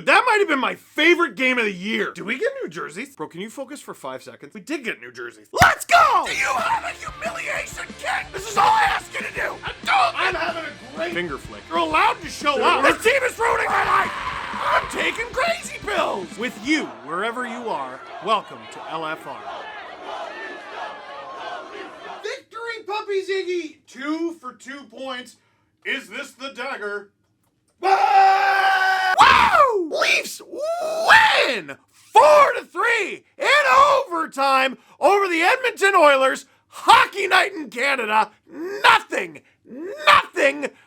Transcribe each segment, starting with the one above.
Dude, that might have been my favorite game of the year. Did we get new jerseys? Bro, can you focus for 5 seconds? We did get new jerseys. Let's go! Do you have a humiliation kit? This is all I ask you to do. I'm having a great finger flick. You're allowed to show up. This team is ruining my life. I'm taking crazy pills. With you, wherever you are, welcome to LFR. Victory, Puppy Ziggy! 2 for 2 points. Is this the dagger? Woo! Leafs win 4-3 in overtime over the Edmonton Oilers. Hockey night in Canada. Nothing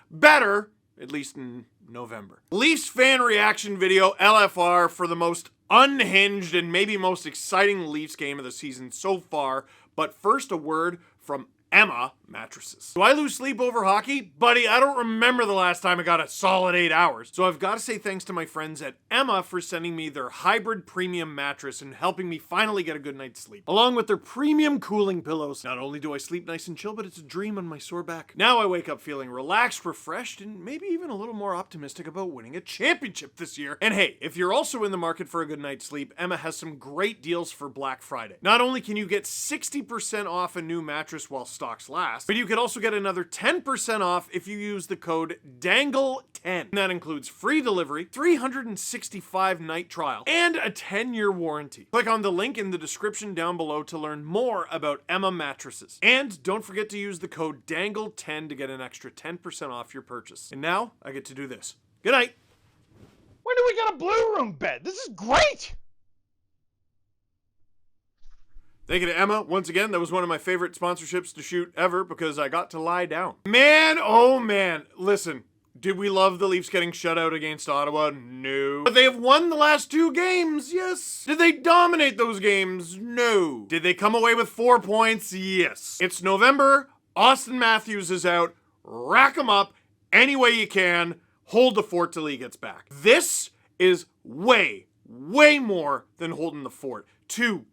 better, at least in November. Leafs fan reaction video, LFR, for the most unhinged and maybe most exciting Leafs game of the season so far. But first, a word from Emma Mattresses. Do I lose sleep over hockey? Buddy, I don't remember the last time I got a solid 8 hours. So I've got to say thanks to my friends at Emma for sending me their hybrid premium mattress and helping me finally get a good night's sleep. Along with their premium cooling pillows. Not only do I sleep nice and chill, but it's a dream on my sore back. Now I wake up feeling relaxed, refreshed, and maybe even a little more optimistic about winning a championship this year. And hey, if you're also in the market for a good night's sleep, Emma has some great deals for Black Friday. Not only can you get 60% off a new mattress while stocks last, but you could also get another 10% off if you use the code DANGLE10. That includes free delivery, 365 night trial, and a 10-year warranty. Click on the link in the description down below to learn more about Emma Mattresses. And don't forget to use the code DANGLE10 to get an extra 10% off your purchase. And now I get to do this. Good night. When do we get a blue room bed? This is great! Thank you to Emma. Once again, that was one of my favorite sponsorships to shoot ever because I got to lie down. Man, oh man. Listen, did we love the Leafs getting shut out against Ottawa? No. But they have won the last 2 games? Yes. Did they dominate those games? No. Did they come away with 4 points? Yes. It's November. Austin Matthews is out. Rack him up any way you can. Hold the fort till he gets back. This is way more than holding the fort. 2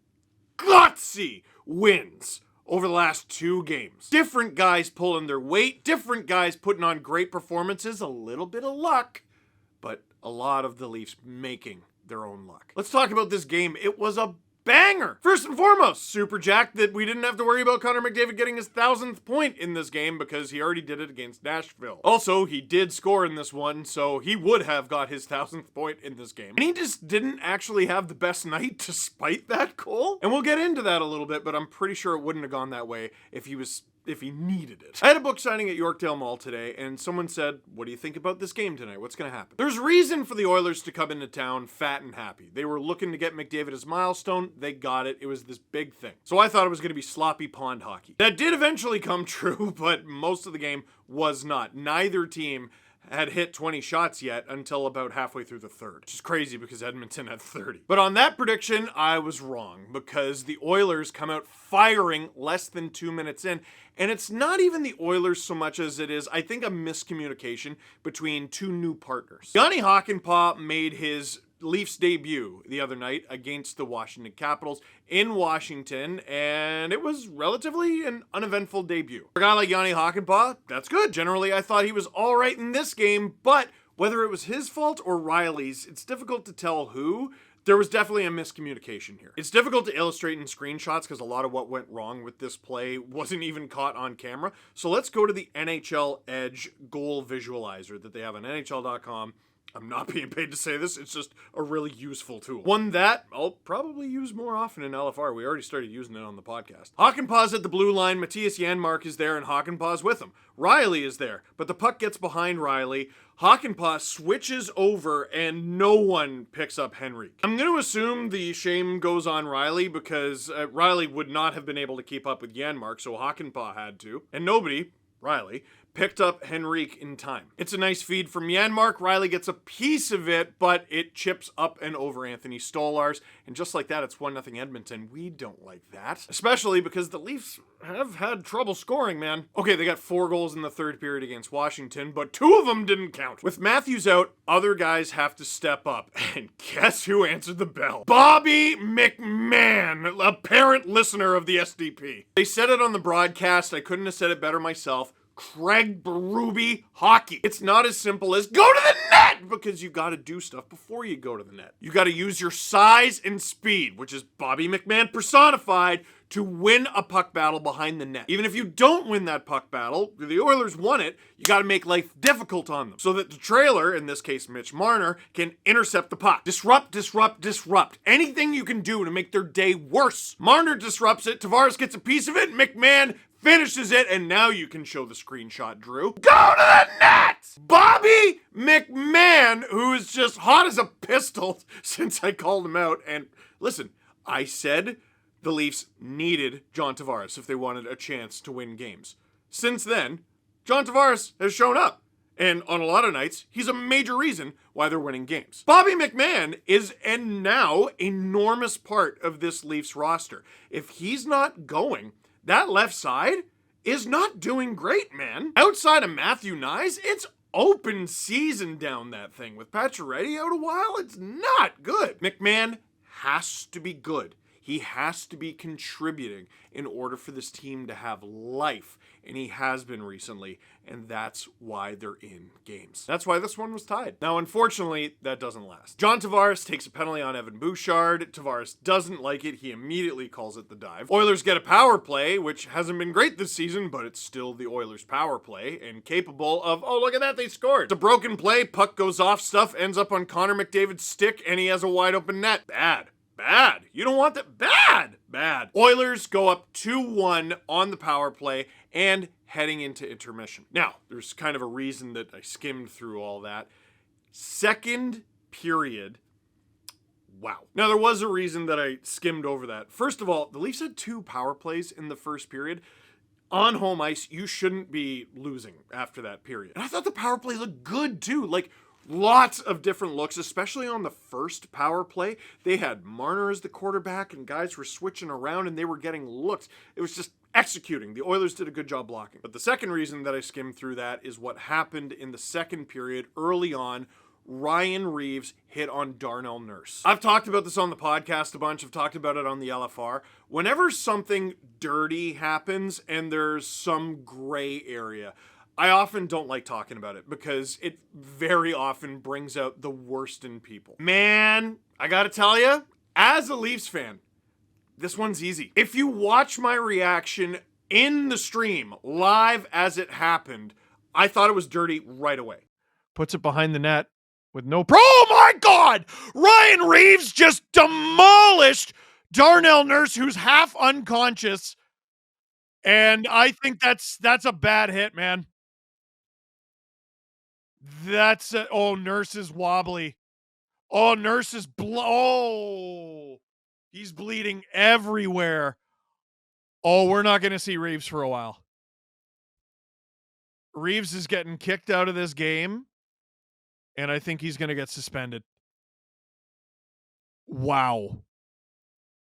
gutsy wins over the last 2 games. Different guys pulling their weight, different guys putting on great performances, a little bit of luck, but a lot of the Leafs making their own luck. Let's talk about this game. It was a banger. First and foremost, super jacked that we didn't have to worry about Connor McDavid getting his 1,000th point in this game because he already did it against Nashville. Also, he did score in this one, so he would have got his 1,000th point in this game. And he just didn't actually have the best night despite that goal. And we'll get into that a little bit, but I'm pretty sure it wouldn't have gone that way if he needed it. I had a book signing at Yorkdale Mall today, and someone said, what do you think about this game tonight? What's going to happen? There's reason for the Oilers to come into town fat and happy. They were looking to get McDavid his milestone. They got it. It was this big thing. So I thought it was going to be sloppy pond hockey. That did eventually come true, but most of the game was not. Neither team had hit 20 shots yet until about halfway through the third, which is crazy because Edmonton had 30. But on that prediction, I was wrong because the Oilers come out firing less than 2 minutes in, and it's not even the Oilers so much as it is, I think, a miscommunication between 2 new partners. Jani Hakanpää made his Leafs debut the other night against the Washington Capitals in Washington, and it was relatively an uneventful debut. For a guy like Jani Hakanpää, that's good. Generally, I thought he was all right in this game, but whether it was his fault or Riley's, it's difficult to tell who. There was definitely a miscommunication here. It's difficult to illustrate in screenshots because a lot of what went wrong with this play wasn't even caught on camera. So let's go to the NHL Edge goal visualizer that they have on NHL.com. I'm not being paid to say this, it's just a really useful tool. One that I'll probably use more often in LFR. We already started using it on the podcast. Hakanpää's at the blue line, Matthias Janmark is there, and Hakanpää's with him. Riley is there, but the puck gets behind Riley. Hakanpää switches over, and no one picks up Henrique. I'm going to assume the shame goes on Riley because Riley would not have been able to keep up with Janmark, so Hakanpää had to. And nobody, Riley, picked up Henrique in time. It's a nice feed from Janmark. Riley gets a piece of it, but it chips up and over Anthony Stolarz. And just like that, it's 1-0 Edmonton. We don't like that. Especially because the Leafs have had trouble scoring, man. Okay, they got 4 goals in the third period against Washington, but 2 of them didn't count. With Matthews out, other guys have to step up. And guess who answered the bell? Bobby McMahon, a parent listener of the SDP. They said it on the broadcast. I couldn't have said it better myself. Craig Berube hockey. It's not as simple as go to the net, because you got to do stuff before you go to the net. You got to use your size and speed, which is Bobby McMahon personified, to win a puck battle behind the net. Even if you don't win that puck battle, the Oilers won it, you got to make life difficult on them so that the trailer, in this case Mitch Marner, can intercept the puck. Disrupt, disrupt, disrupt. Anything you can do to make their day worse. Marner disrupts it, Tavares gets a piece of it, McMahon finishes it, and now you can show the screenshot, Drew. Go to the net! Bobby McMahon, who is just hot as a pistol since I called him out. And listen, I said the Leafs needed John Tavares if they wanted a chance to win games. Since then, John Tavares has shown up. And on a lot of nights, he's a major reason why they're winning games. Bobby McMahon is and now enormous part of this Leafs roster. If he's not going, that left side is not doing great, man. Outside of Matthew Nyes, it's open season down that thing. With Pacioretty out a while, it's not good. McMahon has to be good. He has to be contributing in order for this team to have life, and he has been recently, and that's why they're in games. That's why this one was tied. Now, unfortunately, that doesn't last. John Tavares takes a penalty on Evan Bouchard. Tavares doesn't like it. He immediately calls it the dive. Oilers get a power play, which hasn't been great this season, but it's still the Oilers' power play, and capable of, oh, look at that, they scored. It's a broken play, puck goes off, stuff ends up on Connor McDavid's stick, and he has a wide open net. Bad. You don't want that. Bad. Oilers go up 2-1 on the power play and heading into intermission. Now, there's kind of a reason that I skimmed through all that. Second period. Wow. Now, there was a reason that I skimmed over that. First of all, the Leafs had 2 power plays in the first period. On home ice, you shouldn't be losing after that period. And I thought the power play looked good too. Like, lots of different looks, especially on the first power play. They had Marner as the quarterback, and guys were switching around, and they were getting looks. It was just executing. The Oilers did a good job blocking. But the second reason that I skimmed through that is what happened in the second period early on. Ryan Reaves hit on Darnell Nurse. I've talked about this on the podcast a bunch. I've talked about it on the LFR. Whenever something dirty happens and there's some gray area, I often don't like talking about it because it very often brings out the worst in people. Man, I gotta tell you, as a Leafs fan, this one's easy. If you watch my reaction in the stream, live as it happened, I thought it was dirty right away. Puts it behind the net with no... Oh my God! Ryan Reaves just demolished Darnell Nurse, who's half unconscious. And I think that's a bad hit, man. Nurse is wobbly. Oh, Nurse is he's bleeding everywhere. Oh, we're not going to see Reaves for a while. Reaves is getting kicked out of this game, and I think he's going to get suspended. Wow.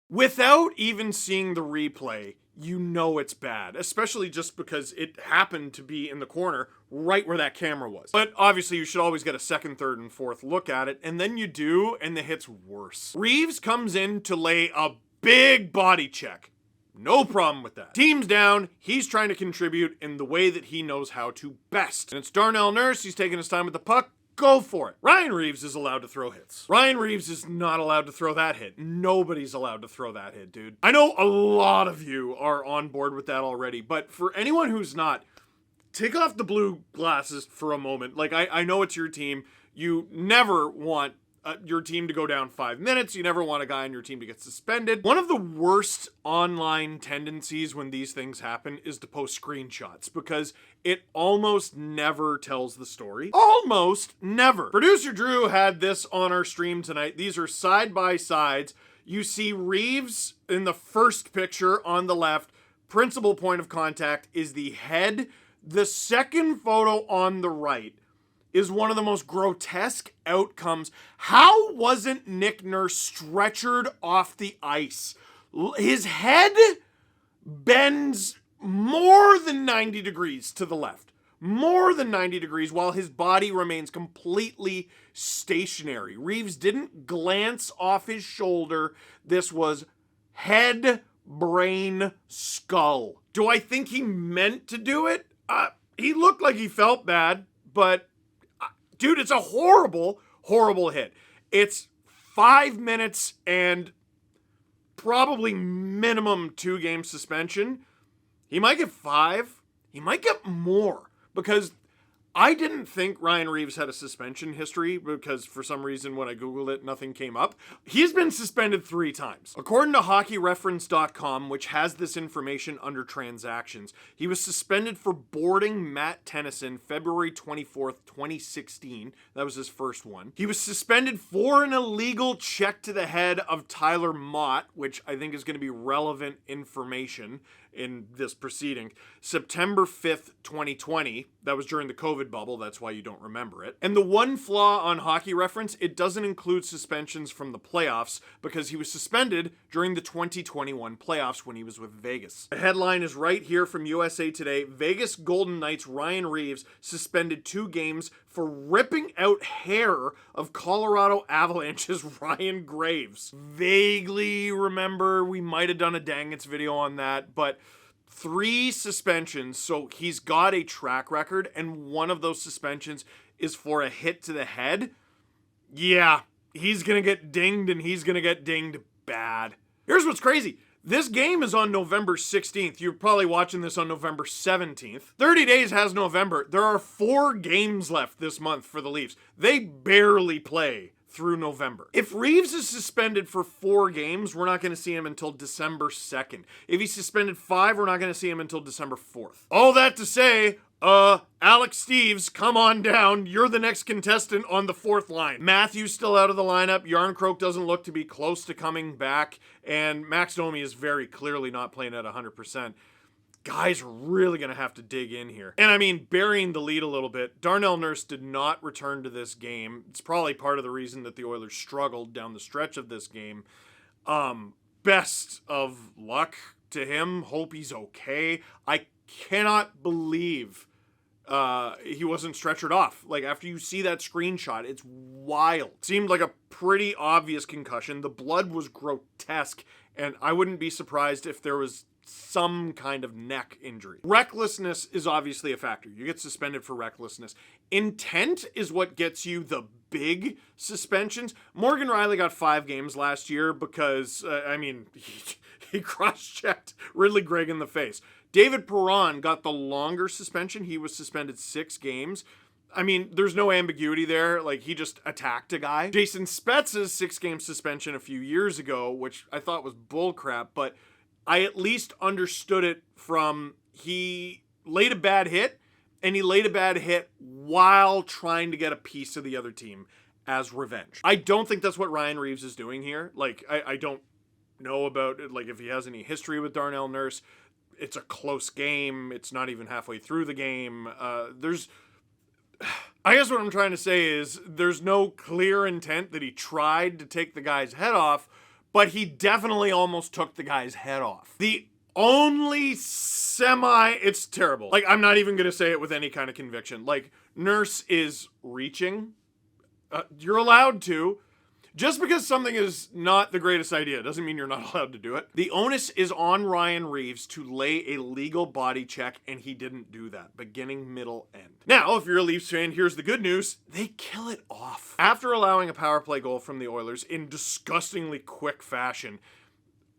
Without even seeing the replay, you know it's bad, especially just because it happened to be in the corner right where that camera was. But obviously you should always get a second, third, and fourth look at it, and then you do, and the hit's worse. Reaves comes in to lay a big body check. No problem with that. Team's down, he's trying to contribute in the way that he knows how to best. And it's Darnell Nurse, he's taking his time with the puck. Go for it. Ryan Reaves is allowed to throw hits. Ryan Reaves is not allowed to throw that hit. Nobody's allowed to throw that hit, dude. I know a lot of you are on board with that already, but for anyone who's not, take off the blue glasses for a moment. Like, I know it's your team. You never want your team to go down 5 minutes. You never want a guy on your team to get suspended. One of the worst online tendencies when these things happen is to post screenshots because it almost never tells the story. Almost never. Producer Drew had this on our stream tonight. These are side by sides. You see Reaves in the first picture on the left. Principal point of contact is the head. The second photo on the right is one of the most grotesque outcomes. How wasn't Nick Nurse stretchered off the ice? His head bends more than 90 degrees to the left. More than 90 degrees while his body remains completely stationary. Reaves didn't glance off his shoulder. This was head, brain, skull. Do I think he meant to do it? He looked like he felt bad, but dude, it's a horrible, horrible hit. It's 5 minutes and probably minimum 2-game suspension. He might get 5. He might get more, because I didn't think Ryan Reaves had a suspension history, because for some reason when I Googled it, nothing came up. He's been suspended 3 times. According to hockeyreference.com, which has this information under transactions, he was suspended for boarding Matt Tennyson February 24th, 2016. That was his first one. He was suspended for an illegal check to the head of Tyler Mott, which I think is going to be relevant information in this proceeding, September 5th, 2020. That was during the COVID bubble. That's why you don't remember it. And the one flaw on Hockey Reference, it doesn't include suspensions from the playoffs, because he was suspended during the 2021 playoffs when he was with Vegas. The headline is right here from USA Today. Vegas Golden Knights Ryan Reaves suspended 2 games for ripping out hair of Colorado Avalanche's Ryan Graves. Vaguely remember we might have done a Dang It's video on that, but 3 suspensions, so he's got a track record, and one of those suspensions is for a hit to the head. Yeah, he's gonna get dinged, and he's gonna get dinged bad. Here's what's crazy. This game is on November 16th. You're probably watching this on November 17th. 30 days has November. There are 4 games left this month for the Leafs. They barely play through November. If Reaves is suspended for 4 games, we're not going to see him until December 2nd. If he's suspended 5, we're not going to see him until December 4th. All that to say, Alex Steves, come on down. You're the next contestant on the 4th line. Matthews still out of the lineup. Yarncroke doesn't look to be close to coming back. And Max Domi is very clearly not playing at 100%. Guys are really going to have to dig in here. And I mean, burying the lead a little bit, Darnell Nurse did not return to this game. It's probably part of the reason that the Oilers struggled down the stretch of this game. Best of luck to him. Hope he's okay. I cannot believe he wasn't stretchered off. Like, after you see that screenshot, it's wild. Seemed like a pretty obvious concussion. The blood was grotesque, and I wouldn't be surprised if there was some kind of neck injury. Recklessness is obviously a factor. You get suspended for recklessness. Intent is what gets you the big suspensions. Morgan Riley got 5 games last year because, he cross-checked Ridley Gregg in the face. David Perron got the longer suspension. He was suspended 6 games. I mean, there's no ambiguity there. Like, he just attacked a guy. Jason Spezza's 6-game suspension a few years ago, which I thought was bullcrap, but I at least understood it from he laid a bad hit, and he laid a bad hit while trying to get a piece of the other team as revenge. I don't think that's what Ryan Reaves is doing here. Like, I don't know about it, like, if he has any history with Darnell Nurse. It's a close game. It's not even halfway through the game. I guess what I'm trying to say is there's no clear intent that he tried to take the guy's head off, but he definitely almost took the guy's head off. The only it's terrible. Like, I'm not even going to say it with any kind of conviction. Like, Nurse is reaching. You're allowed to. Just because something is not the greatest idea doesn't mean you're not allowed to do it. The onus is on Ryan Reaves to lay a legal body check, and he didn't do that. Beginning, middle, end. Now, if you're a Leafs fan, here's the good news. They kill it off. After allowing a power play goal from the Oilers in disgustingly quick fashion,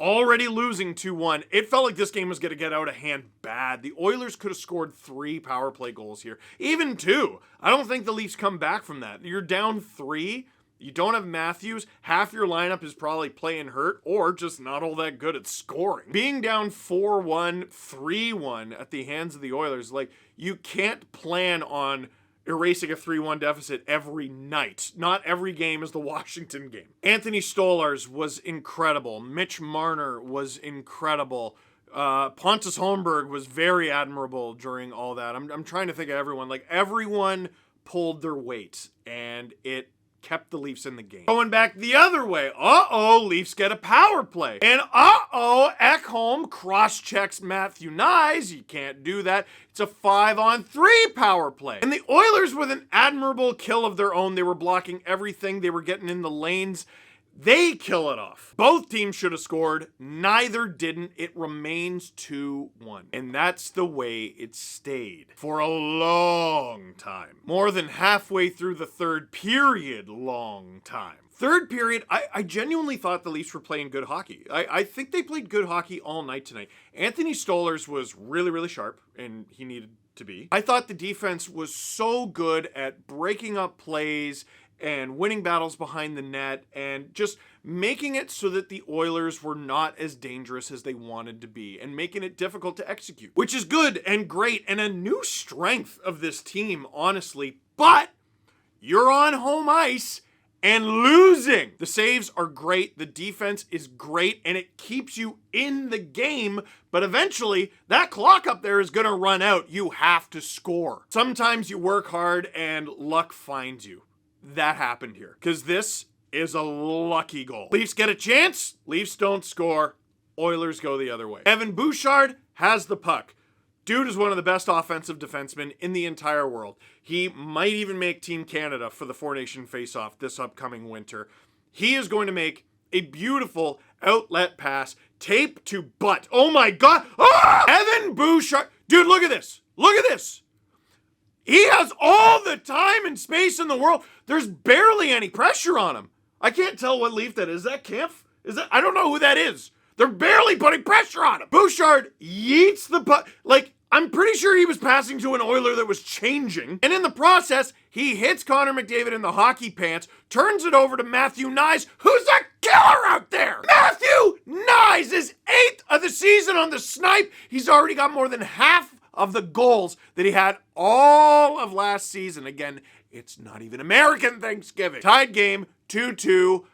already losing 2-1, it felt like this game was going to get out of hand bad. The Oilers could have scored 3 power play goals here. Even 2. I don't think the Leafs come back from that. You're down 3. You don't have Matthews. Half your lineup is probably playing hurt or just not all that good at scoring. Being down 4-1, 3-1 at the hands of the Oilers, like, you can't plan on erasing a 3-1 deficit every night. Not every game is the Washington game. Anthony Stolarz was incredible. Mitch Marner was incredible. Pontus Holmberg was very admirable during all that. I'm trying to think of everyone. Like, everyone pulled their weight, and it kept the Leafs in the game. Going back the other way, Leafs get a power play. And Ekholm cross-checks Matthew Knies. You can't do that. It's a 5-on-3 power play. And the Oilers, with an admirable kill of their own, they were blocking everything. They were getting in the lanes. They kill it off. Both teams should have scored. Neither didn't. It remains 2-1. And that's the way it stayed for a long time. More than halfway through the third period, long time. Third period, I genuinely thought the Leafs were playing good hockey. I think they played good hockey all night tonight. Anthony Stolarz was really, really sharp, and he needed to be. I thought the defense was so good at breaking up plays and winning battles behind the net and just making it so that the Oilers were not as dangerous as they wanted to be and making it difficult to execute, which is good and great and a new strength of this team, honestly. But you're on home ice and losing. The saves are great, the defense is great, and it keeps you in the game, but eventually that clock up there is gonna run out. You have to score. Sometimes you work hard and luck finds you. That happened here, because this is a lucky goal. Leafs get a chance, Leafs don't score, Oilers go the other way. Evan Bouchard has the puck. Dude is one of the best offensive defensemen in the entire world. He might even make Team Canada for the Four Nation Face-Off this upcoming winter. He is going to make a beautiful outlet pass, tape to butt. Oh my God! Ah! Evan Bouchard, dude, look at this. Look at this. He has all the time and space in the world. There's barely any pressure on him. I can't tell what Leaf that is. Is that Kampf? I don't know who that is. They're barely putting pressure on him. Bouchard yeets the puck. Like, I'm pretty sure he was passing to an Oiler that was changing. And in the process, he hits Connor McDavid in the hockey pants, turns it over to Matthew Knies, who's a killer out there. Matthew Knies is 8th of the season on the snipe. He's already got more than half of the goals that he had all of last season. Again, it's not even American Thanksgiving. Tied game, 2-2.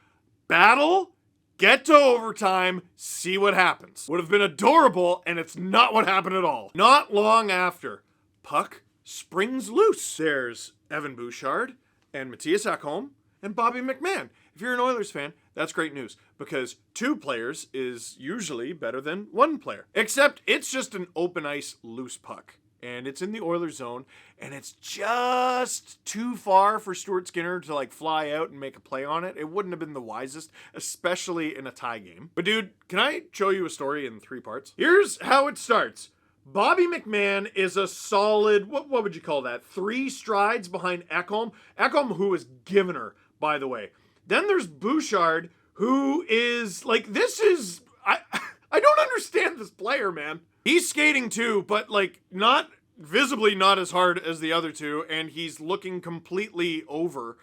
Battle. Get to overtime, see what happens. Would have been adorable, and it's not what happened at all. Not long after, puck springs loose. There's Evan Bouchard and Matthias Ekholm and Bobby McMann. If you're an Oilers fan, that's great news, because 2 players is usually better than 1 player. Except it's just an open ice loose puck. And it's in the Oilers zone, and it's just too far for Stuart Skinner to like fly out and make a play on it. It wouldn't have been the wisest, especially in a tie game. But dude, can I show you a story in 3 parts? Here's how it starts. Bobby McMann is a solid, what would you call that? 3 strides behind Ekholm. Ekholm, who is given her, by the way. Then there's Bouchard, who is like, I don't understand this player, man. He's skating too, but like visibly not as hard as the other 2, and he's looking completely over,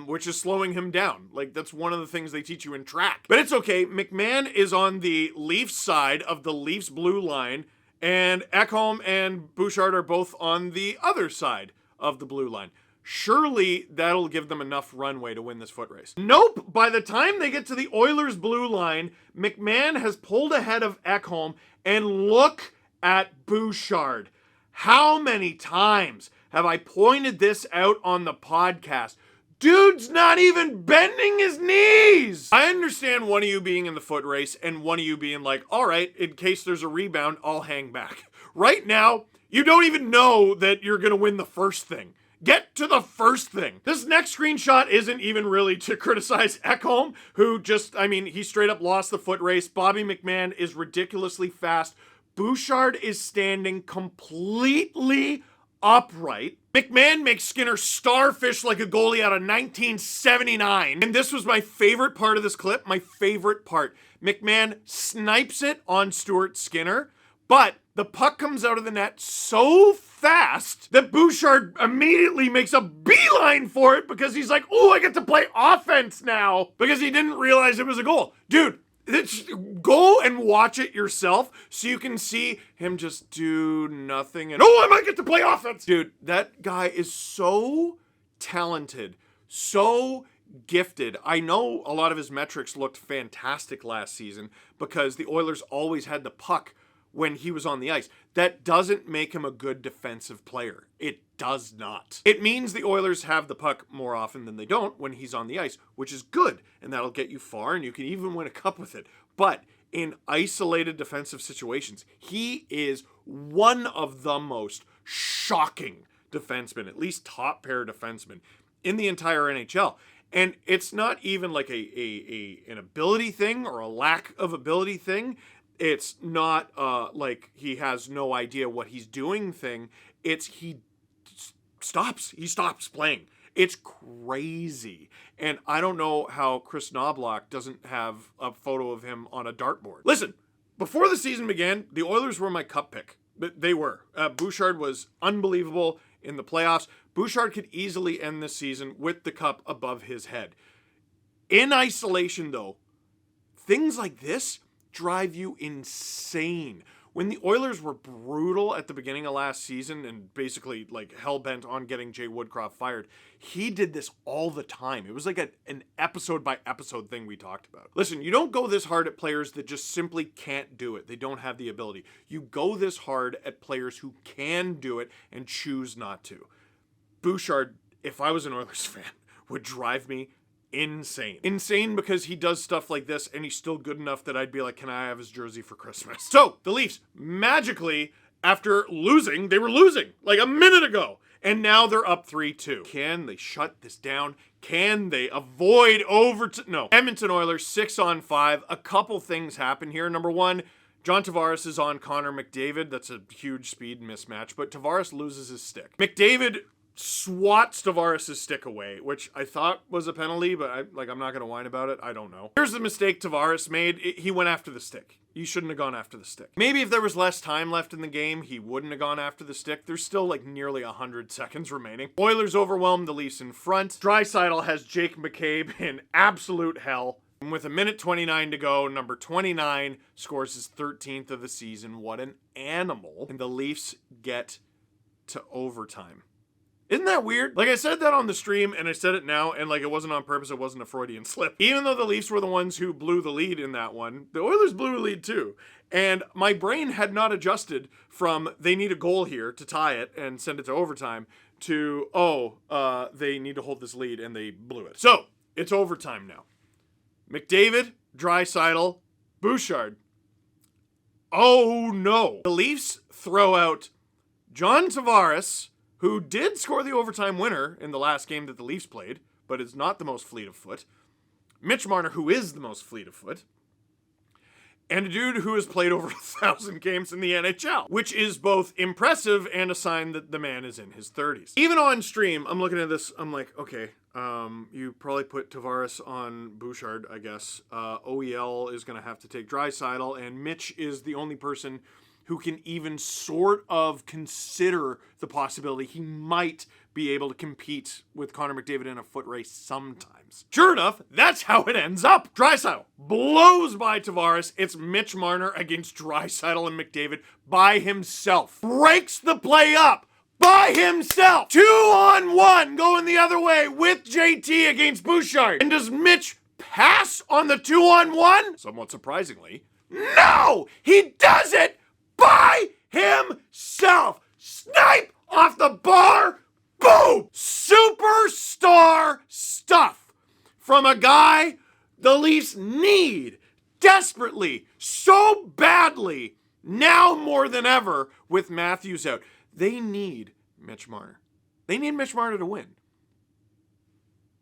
which is slowing him down. Like, that's one of the things they teach you in track. But it's okay. McMann is on the Leafs side of the Leafs blue line, and Ekholm and Bouchard are both on the other side of the blue line. Surely that'll give them enough runway to win this foot race. Nope. By the time they get to the Oilers' blue line, McMann has pulled ahead of Ekholm, and look at Bouchard. How many times have I pointed this out on the podcast? Dude's not even bending his knees. I understand one of you being in the foot race and one of you being like, all right, in case there's a rebound, I'll hang back. Right now, you don't even know that you're going to win the first thing. Get to the first thing. This next screenshot isn't even really to criticize Ekholm, who he straight up lost the foot race. Bobby McMann is ridiculously fast. Bouchard is standing completely upright. McMann makes Skinner starfish like a goalie out of 1979. And this was my favorite part of this clip, my favorite part. McMann snipes it on Stuart Skinner, but the puck comes out of the net so fast that Bouchard immediately makes a beeline for it because he's like, oh, I get to play offense now, because he didn't realize it was a goal. Dude, go and watch it yourself so you can see him just do nothing and, oh, I might get to play offense. Dude, that guy is so talented, so gifted. I know a lot of his metrics looked fantastic last season because the Oilers always had the puck when he was on the ice. That doesn't make him a good defensive player. It does not. It means the Oilers have the puck more often than they don't when he's on the ice, which is good, and that'll get you far, and you can even win a cup with it. But in isolated defensive situations, he is one of the most shocking defensemen, at least top pair defensemen in the entire NHL. And it's not even like an ability thing or a lack of ability thing. It's not like he has no idea what he's doing thing. It's he stops playing. It's crazy. And I don't know how Chris Knobloch doesn't have a photo of him on a dartboard. Listen, before the season began, the Oilers were my cup pick. They were. Bouchard was unbelievable in the playoffs. Bouchard could easily end this season with the cup above his head. In isolation, though, things like this drive you insane. When the Oilers were brutal at the beginning of last season and basically like hell-bent on getting Jay Woodcroft fired, he did this all the time. It was like an episode-by-episode thing we talked about. Listen, you don't go this hard at players that just simply can't do it. They don't have the ability. You go this hard at players who can do it and choose not to. Bouchard, if I was an Oilers fan, would drive me insane. Insane because he does stuff like this and he's still good enough that I'd be like, can I have his jersey for Christmas? So, the Leafs, magically, after losing, they were losing like a minute ago, and now they're up 3-2. Can they shut this down? Can they avoid overtime? No. Edmonton Oilers, 6-on-5. A couple things happen here. Number one, John Tavares is on Connor McDavid. That's a huge speed mismatch, but Tavares loses his stick. McDavid swats Tavares' stick away, which I thought was a penalty, but I'm not going to whine about it. I don't know. Here's the mistake Tavares made. He went after the stick. He shouldn't have gone after the stick. Maybe if there was less time left in the game, he wouldn't have gone after the stick. There's still like nearly 100 seconds remaining. Oilers overwhelmed the Leafs in front. Draisaitl has Jake McCabe in absolute hell. And with 1:29 to go, number 29 scores his 13th of the season. What an animal. And the Leafs get to overtime. Isn't that weird? Like, I said that on the stream, and I said it now, and like, it wasn't on purpose, it wasn't a Freudian slip. Even though the Leafs were the ones who blew the lead in that one, the Oilers blew a lead too. And my brain had not adjusted from, they need a goal here to tie it and send it to overtime, to, they need to hold this lead, and they blew it. So, it's overtime now. McDavid, Draisaitl, Bouchard. Oh no. The Leafs throw out John Tavares, who did score the overtime winner in the last game that the Leafs played, but is not the most fleet of foot. Mitch Marner, who is the most fleet of foot. And a dude who has played over 1,000 games in the NHL, which is both impressive and a sign that the man is in his 30s. Even on stream, I'm looking at this, I'm like, okay, you probably put Tavares on Bouchard, I guess. OEL is going to have to take Draisaitl, and Mitch is the only person who can even sort of consider the possibility he might be able to compete with Connor McDavid in a foot race sometimes. Sure enough, that's how it ends up. Draisaitl blows by Tavares. It's Mitch Marner against Draisaitl and McDavid by himself. Breaks the play up by himself. 2-on-1 going the other way with JT against Bouchard. And does Mitch pass on the 2-on-1? Somewhat surprisingly, no! He does it by himself. Snipe off the bar. Boom! Superstar stuff from a guy the Leafs need desperately, so badly, now more than ever with Matthews out. They need Mitch Marner. They need Mitch Marner to win.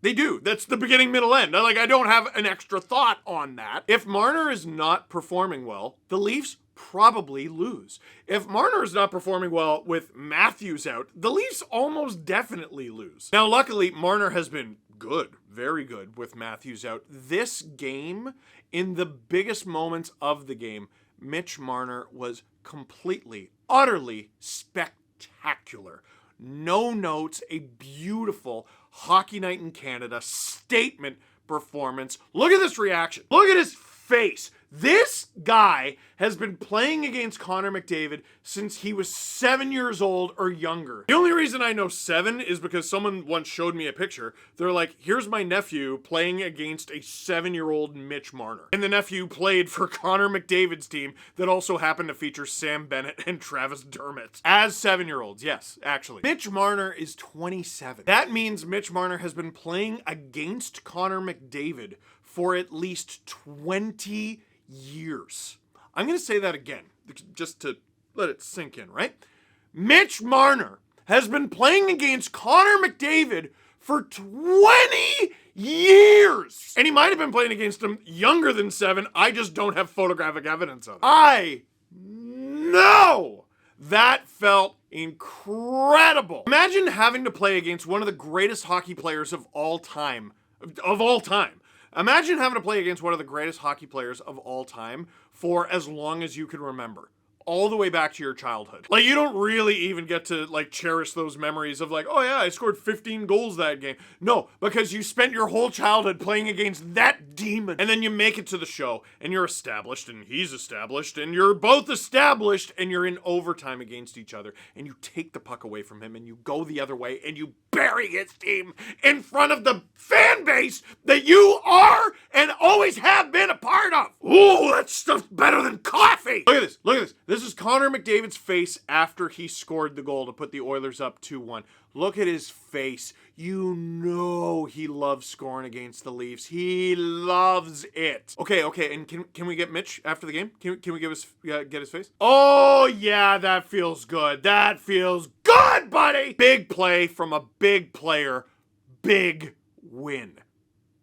They do. That's the beginning, middle, end. I don't have an extra thought on that. If Marner is not performing well, the Leafs probably lose. If Marner is not performing well with Matthews out, the Leafs almost definitely lose. Now, luckily, Marner has been good, very good with Matthews out. This game, in the biggest moments of the game, Mitch Marner was completely, utterly spectacular. No notes, a beautiful Hockey Night in Canada statement performance. Look at this reaction. Look at his face. This guy has been playing against Connor McDavid since he was 7 years old or younger. The only reason I know 7 is because someone once showed me a picture. They're like, here's my nephew playing against a 7-year-old Mitch Marner. And the nephew played for Connor McDavid's team that also happened to feature Sam Bennett and Travis Dermott as 7-year-olds. Yes, actually. Mitch Marner is 27. That means Mitch Marner has been playing against Connor McDavid for at least 20 years. I'm going to say that again, just to let it sink in, right? Mitch Marner has been playing against Connor McDavid for 20 Years! And he might have been playing against him younger than 7. I just don't have photographic evidence of it. I know! That felt incredible. Imagine having to play against one of the greatest hockey players of all time. Imagine having to play against one of the greatest hockey players of all time for as long as you can remember. All the way back to your childhood. Like, you don't really even get to, like, cherish those memories of, like, oh yeah, I scored 15 goals that game. No, because you spent your whole childhood playing against that demon. And then you make it to the show, and you're established, and he's established, and you're both established, and you're in overtime against each other, and you take the puck away from him, and you go the other way, and you bury his team in front of the fan base that you are and always have been a part of. Ooh, that stuff's better than coffee. Look at this, look at this. This is Connor McDavid's face after he scored the goal to put the Oilers up 2-1. Look at his face. You know he loves scoring against the Leafs. He loves it. Okay, and can we get Mitch after the game? Can we get his face? Oh yeah, that feels good. That feels good, buddy! Big play from a big player. Big win.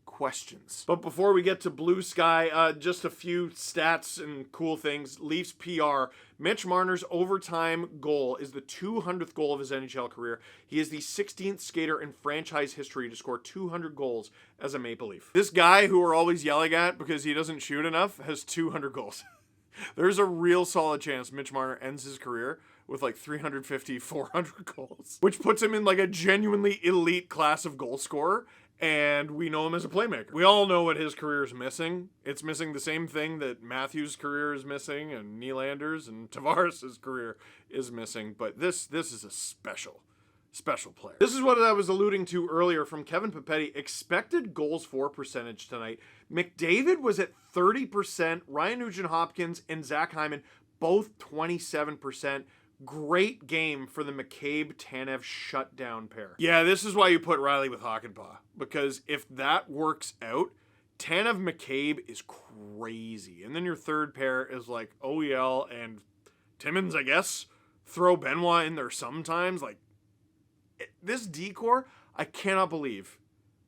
Questions. But before we get to Blue Sky, just a few stats and cool things. Leafs PR. Mitch Marner's overtime goal is the 200th goal of his NHL career. He is the 16th skater in franchise history to score 200 goals as a Maple Leaf. This guy who we're always yelling at because he doesn't shoot enough has 200 goals. There's a real solid chance Mitch Marner ends his career with like 350, 400 goals, which puts him in like a genuinely elite class of goal scorer. And we know him as a playmaker. We all know what his career is missing. It's missing the same thing that Matthews' career is missing, and Nylander's and Tavares' career is missing. But this is a special player. This is what I was alluding to earlier from Kevin Papetti. Expected goals for percentage tonight. McDavid was at 30%. Ryan Nugent-Hopkins and Zach Hyman both 27%. Great game for the McCabe-Tanev shutdown pair. Yeah, this is why you put Riley with Hakanpää. Because if that works out, Tanev-McCabe is crazy. And then your third pair is like OEL and Timmins, I guess. Throw Benoit in there sometimes. Like, this decor, I cannot believe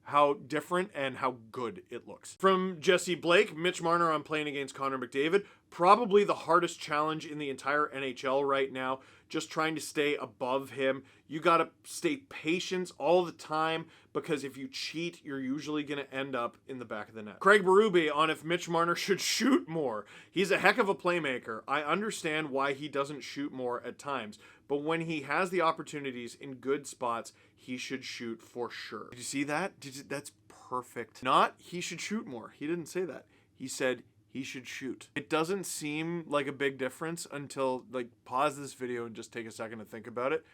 how different and how good it looks. From Jesse Blake, Mitch Marner on playing against Connor McDavid. Probably the hardest challenge in the entire NHL right now. Just trying to stay above him. You gotta stay patient all the time because if you cheat, you're usually gonna end up in the back of the net. Craig Berube on if Mitch Marner should shoot more. He's a heck of a playmaker. I understand why he doesn't shoot more at times, but when he has the opportunities in good spots, he should shoot for sure. Did you see that? That's perfect. Not he should shoot more. He didn't say that. He said he should shoot. It doesn't seem like a big difference until, like, pause this video and just take a second to think about it.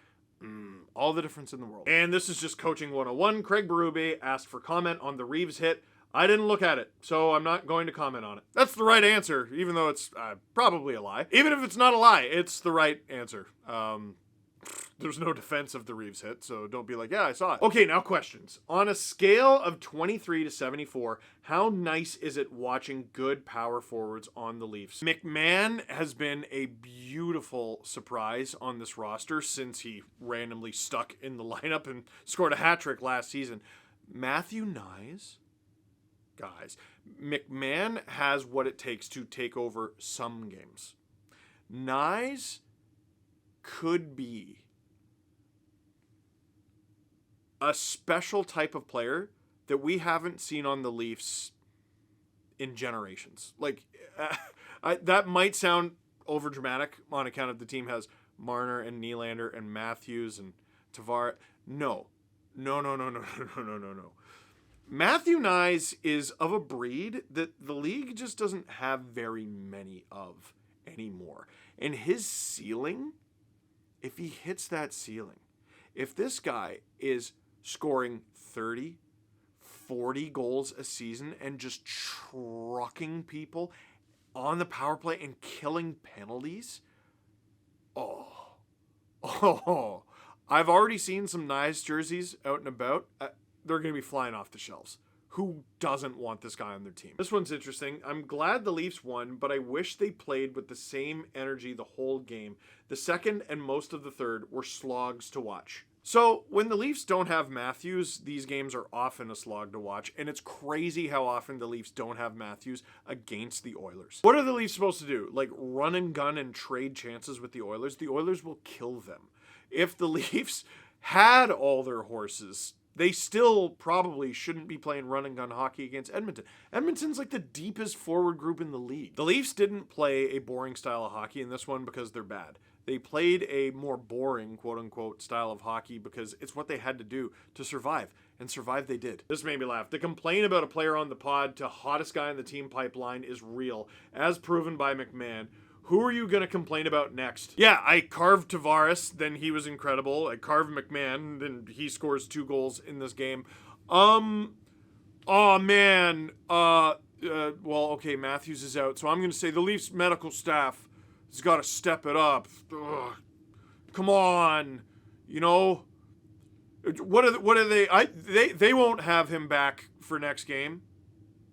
All the difference in the world. And this is just Coaching 101. Craig Berube asked for comment on the Reeves hit. I didn't look at it, so I'm not going to comment on it. That's the right answer, even though it's probably a lie. Even if it's not a lie, it's the right answer. There's no defense of the Reeves hit, so don't be like, yeah, I saw it. Okay, now questions. On a scale of 23 to 74, how nice is it watching good power forwards on the Leafs? McMahon has been a beautiful surprise on this roster since he randomly stuck in the lineup and scored a hat trick last season. Matthew Knies, guys, McMahon has what it takes to take over some games. Knies could be a special type of player that we haven't seen on the Leafs in generations. Like, that might sound overdramatic on account of the team has Marner and Nylander and Matthews and Tavares. No. Matthew Knies is of a breed that the league just doesn't have very many of anymore. And his ceiling, if he hits that ceiling, if this guy is scoring 30, 40 goals a season and just trucking people on the power play and killing penalties, I've already seen some nice jerseys out and about. They're going to be flying off the shelves. Who doesn't want this guy on their team? This one's interesting. I'm glad the Leafs won, but I wish they played with the same energy the whole game. The second and most of the third were slogs to watch. So when the Leafs don't have Matthews, these games are often a slog to watch, and it's crazy how often the Leafs don't have Matthews against the Oilers. What are the Leafs supposed to do? Like run and gun and trade chances with the Oilers? The Oilers will kill them. If the Leafs had all their horses, they still probably shouldn't be playing run and gun hockey against Edmonton. Edmonton's like the deepest forward group in the league. The Leafs didn't play a boring style of hockey in this one because they're bad. They played a more boring, quote unquote, style of hockey because it's what they had to do to survive. And survive they did. This made me laugh. The complaint about a player on the pod to hottest guy in the team pipeline is real, as proven by McMahon. Who are you going to complain about next? Yeah, I carved Tavares, then he was incredible. I carved McMahon, then he scores 2 goals in this game. Oh man. Well, okay, Matthews is out, so I'm going to say the Leafs medical staff has got to step it up. Ugh. Come on. You know, what are they? They won't have him back for next game.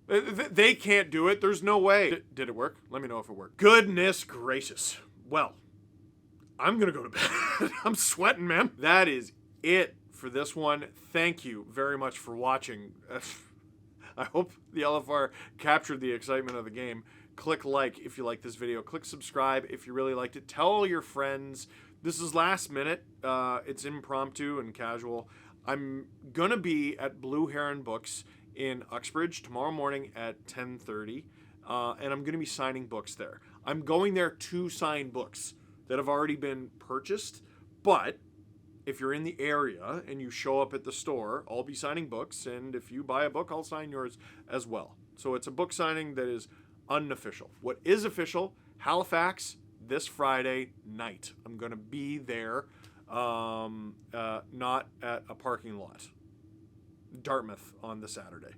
They can't do it. There's no way. Did it work? Let me know if it worked. Goodness gracious. Well, I'm going to go to bed. I'm sweating, man. That is it for this one. Thank you very much for watching. I hope the LFR captured the excitement of the game. Click like if you like this video. Click subscribe if you really liked it. Tell all your friends. This is last minute. It's impromptu and casual. I'm going to be at Blue Heron Books in Uxbridge tomorrow morning at 10:30, and I'm going to be signing books there. I'm going there to sign books that have already been purchased, but if you're in the area and you show up at the store, I'll be signing books, and if you buy a book, I'll sign yours as well. So it's a book signing that is unofficial. What is official, Halifax, this Friday night. I'm going to be there, not at a parking lot. Dartmouth on the Saturday.